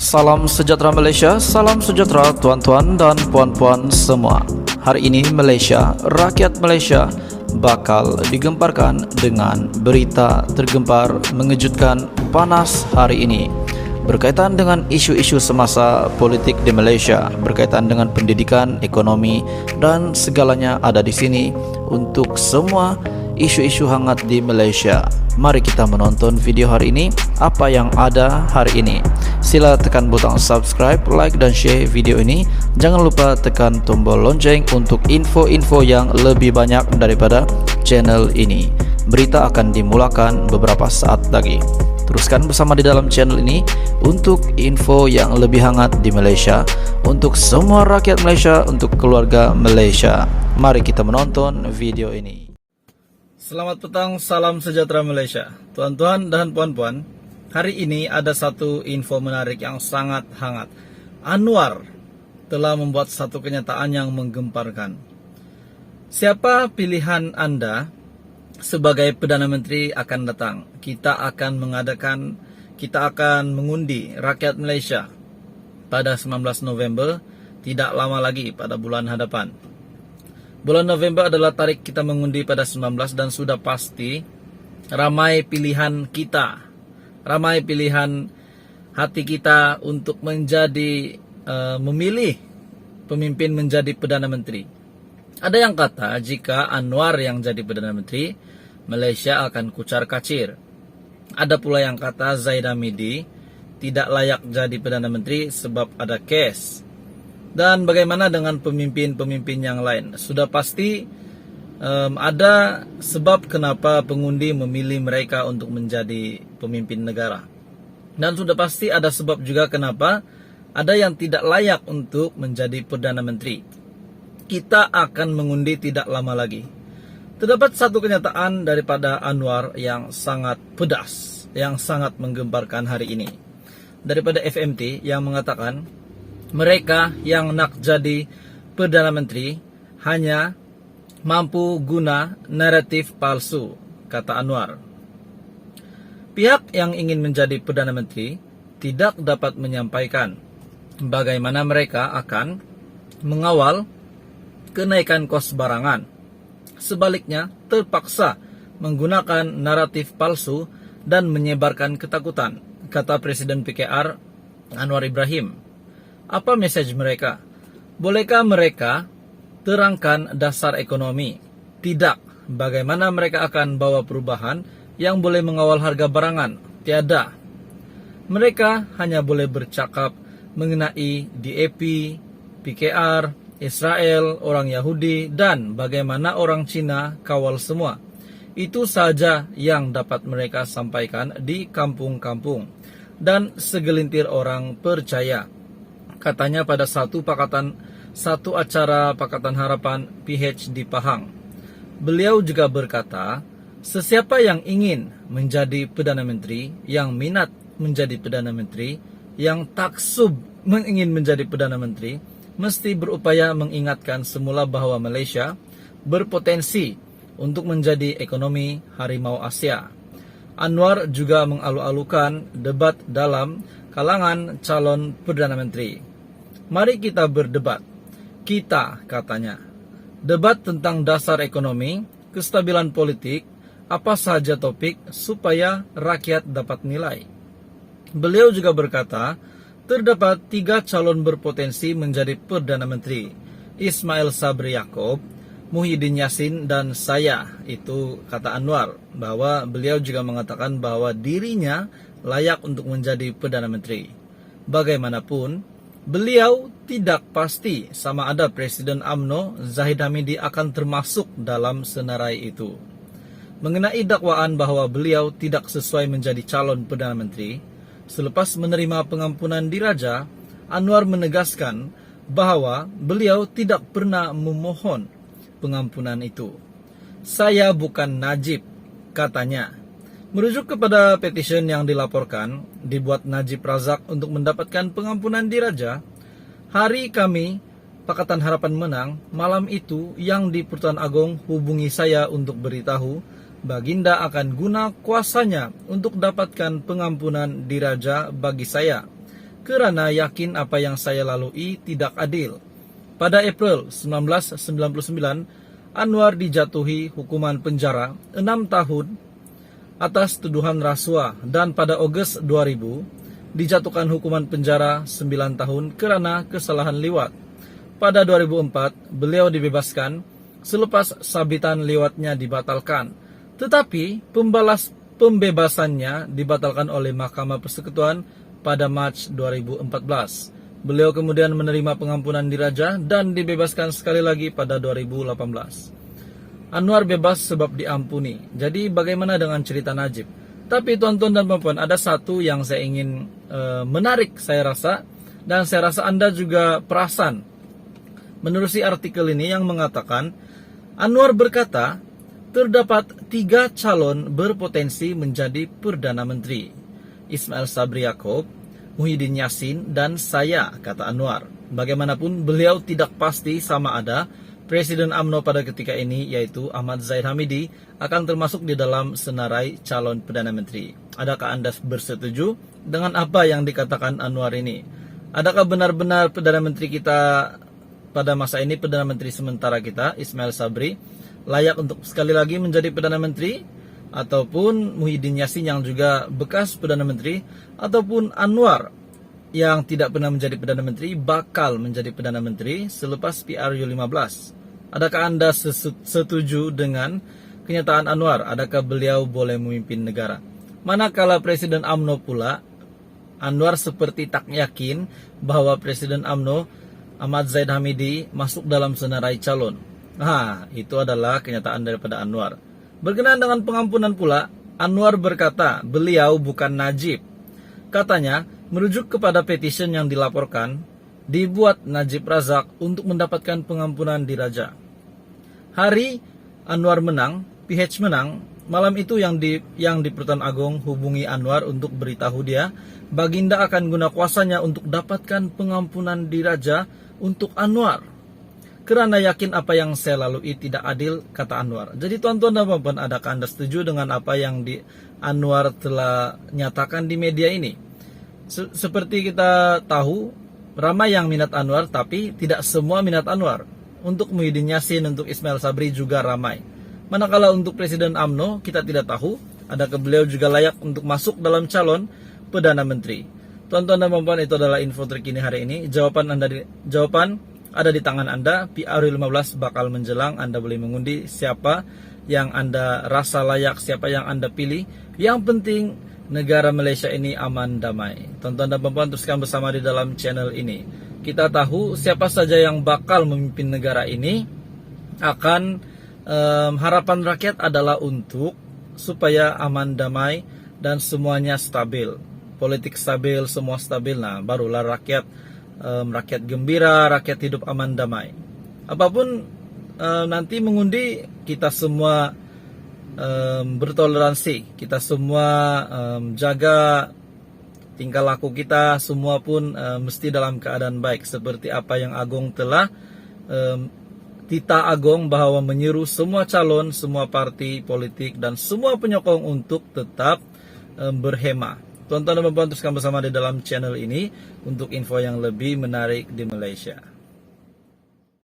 Salam sejahtera Malaysia, salam sejahtera tuan-tuan dan puan-puan semua. Hari ini Malaysia, rakyat Malaysia bakal digemparkan dengan berita tergempar mengejutkan panas hari ini berkaitan dengan isu-isu semasa politik di Malaysia, berkaitan dengan pendidikan, ekonomi dan segalanya ada di sini untuk semua isu-isu hangat di Malaysia. Mari kita menonton video hari ini, apa yang ada hari ini. Sila tekan butang subscribe, like dan share video ini. Jangan lupa tekan tombol lonceng untuk info-info yang lebih banyak daripada channel ini. Berita akan dimulakan beberapa saat lagi. Teruskan bersama di dalam channel ini untuk info yang lebih hangat di Malaysia, untuk semua rakyat Malaysia, untuk keluarga Malaysia. Mari kita menonton video ini. Selamat petang, salam sejahtera Malaysia. Tuan-tuan dan puan-puan, hari ini ada satu info menarik yang sangat hangat. Anwar telah membuat satu kenyataan yang menggemparkan. Siapa pilihan Anda sebagai Perdana Menteri akan datang? Kita akan mengundi rakyat Malaysia pada 19 November, tidak lama lagi pada bulan hadapan. Bulan November adalah tarikh kita mengundi pada 19 dan sudah pasti ramai pilihan kita, ramai pilihan hati kita untuk menjadi memilih pemimpin menjadi Perdana Menteri. Ada yang kata jika Anwar yang jadi Perdana Menteri, Malaysia akan kucar kacir. Ada pula yang kata Zahid Hamidi tidak layak jadi Perdana Menteri sebab ada kes. Dan bagaimana dengan pemimpin-pemimpin yang lain? Sudah pasti ada sebab kenapa pengundi memilih mereka untuk menjadi pemimpin negara. Dan sudah pasti ada sebab juga kenapa ada yang tidak layak untuk menjadi Perdana Menteri. Kita akan mengundi tidak lama lagi. Terdapat satu kenyataan daripada Anwar yang sangat pedas, yang sangat menggemparkan hari ini. Daripada FMT yang mengatakan mereka yang nak jadi Perdana Menteri hanya mampu guna naratif palsu, kata Anwar. Pihak yang ingin menjadi Perdana Menteri tidak dapat menyampaikan bagaimana mereka akan mengawal kenaikan kos barangan. Sebaliknya, terpaksa menggunakan naratif palsu dan menyebarkan ketakutan, kata Presiden PKR Anwar Ibrahim. Apa message mereka? Bolehkah mereka terangkan dasar ekonomi? Tidak. Bagaimana mereka akan bawa perubahan yang boleh mengawal harga barangan? Tiada. Mereka hanya boleh bercakap mengenai DAP, PKR, Israel, orang Yahudi, dan bagaimana orang Cina kawal semua. Itu saja yang dapat mereka sampaikan di kampung-kampung. Dan segelintir orang percaya. Katanya pada satu acara Pakatan Harapan PH di Pahang. Beliau juga berkata, sesiapa yang ingin menjadi Perdana Menteri, yang minat menjadi Perdana Menteri, yang taksub ingin menjadi Perdana Menteri, mesti berupaya mengingatkan semula bahwa Malaysia berpotensi untuk menjadi ekonomi harimau Asia. Anwar juga mengalu-alukan debat dalam kalangan calon Perdana Menteri. Mari kita berdebat. Kita, katanya, debat tentang dasar ekonomi, kestabilan politik, apa saja topik supaya rakyat dapat nilai. Beliau juga berkata, terdapat 3 calon berpotensi menjadi Perdana Menteri. Ismail Sabri Yaakob, Muhyiddin Yassin, dan saya. Itu kata Anwar, bahwa beliau juga mengatakan bahwa dirinya layak untuk menjadi Perdana Menteri. Bagaimanapun, beliau tidak pasti sama ada Presiden UMNO Zahid Hamidi akan termasuk dalam senarai itu. Mengenai dakwaan bahwa beliau tidak sesuai menjadi calon Perdana Menteri, selepas menerima pengampunan diraja, Anwar menegaskan bahwa beliau tidak pernah memohon pengampunan itu. Saya bukan Najib, katanya. Merujuk kepada petisyen yang dilaporkan, dibuat Najib Razak untuk mendapatkan pengampunan diraja, hari kami, Pakatan Harapan menang, malam itu yang di Pertuan Agong hubungi saya untuk beritahu, Baginda akan guna kuasanya untuk dapatkan pengampunan diraja bagi saya. kerana yakin apa yang saya lalui tidak adil. Pada April 1999, Anwar dijatuhi hukuman penjara 6 tahun atas tuduhan rasuah dan pada Ogos 2000 dijatuhkan hukuman penjara 9 tahun kerana kesalahan liwat. Pada 2004, beliau dibebaskan selepas sabitan liwatnya dibatalkan. Tetapi pembebasannya dibatalkan oleh Mahkamah Persekutuan pada Mac 2014. Beliau kemudian menerima pengampunan diraja dan dibebaskan sekali lagi pada 2018. Anwar bebas sebab diampuni. Jadi bagaimana dengan cerita Najib? Tapi tuan-tuan dan puan-puan, ada satu yang saya ingin menarik saya rasa, dan saya rasa Anda juga perasan menerusi artikel ini yang mengatakan Anwar berkata terdapat 3 calon berpotensi menjadi Perdana Menteri. Ismail Sabri Yaakob, Muhyiddin Yassin, dan saya, kata Anwar. Bagaimanapun beliau tidak pasti sama ada Presiden UMNO pada ketika ini, yaitu Ahmad Zahid Hamidi, akan termasuk di dalam senarai calon Perdana Menteri. Adakah Anda bersetuju dengan apa yang dikatakan Anwar ini? Adakah benar-benar Perdana Menteri kita pada masa ini, Perdana Menteri sementara kita, Ismail Sabri, layak untuk sekali lagi menjadi Perdana Menteri? Ataupun Muhyiddin Yassin yang juga bekas Perdana Menteri? Ataupun Anwar yang tidak pernah menjadi Perdana Menteri bakal menjadi Perdana Menteri selepas PRU15? Adakah Anda setuju dengan kenyataan Anwar? Adakah beliau boleh memimpin negara? Manakala Presiden UMNO pula, Anwar seperti tak yakin bahwa Presiden UMNO Ahmad Zahid Hamidi masuk dalam senarai calon. Itu adalah kenyataan daripada Anwar. Berkenaan dengan pengampunan pula, Anwar berkata beliau bukan Najib. Katanya, merujuk kepada petition yang dilaporkan, dibuat Najib Razak untuk mendapatkan pengampunan diraja. Hari Anwar menang, PH menang, malam itu yang di Pertuan Agong hubungi Anwar untuk beritahu dia, Baginda akan guna kuasanya untuk dapatkan pengampunan diraja untuk Anwar. Kerana yakin apa yang saya lalui tidak adil, kata Anwar. Jadi tuan-tuan dan puan-puan, adakah Anda setuju dengan apa yang Anwar telah nyatakan di media ini? Seperti kita tahu, ramai yang minat Anwar, tapi tidak semua minat Anwar. Untuk Muhyiddin Yassin, untuk Ismail Sabri juga ramai. Manakala untuk Presiden UMNO, kita tidak tahu, adakah beliau juga layak untuk masuk dalam calon Perdana Menteri. Tuan-tuan dan puan-puan, itu adalah info terkini hari ini. Jawaban ada di tangan Anda. PRU15 bakal menjelang. Anda boleh mengundi siapa yang Anda rasa layak, siapa yang Anda pilih. Yang penting negara Malaysia ini aman damai. Tuan-tuan dan puan-puan, teruskan bersama di dalam channel ini. Kita tahu siapa saja yang bakal memimpin negara ini. Akan harapan rakyat adalah untuk supaya aman damai dan semuanya stabil. Politik stabil, semua stabil. Nah, barulah rakyat gembira, rakyat hidup aman damai. Apapun nanti mengundi, kita semua bertoleransi, kita semua jaga tingkah laku kita, semua pun mesti dalam keadaan baik. Seperti apa yang Agong telah Tita Agong bahwa menyeru semua calon, semua parti politik dan semua penyokong untuk tetap berhema. Tuan-tuan dan puan-puan, teruskan bersama di dalam channel ini untuk info yang lebih menarik di Malaysia.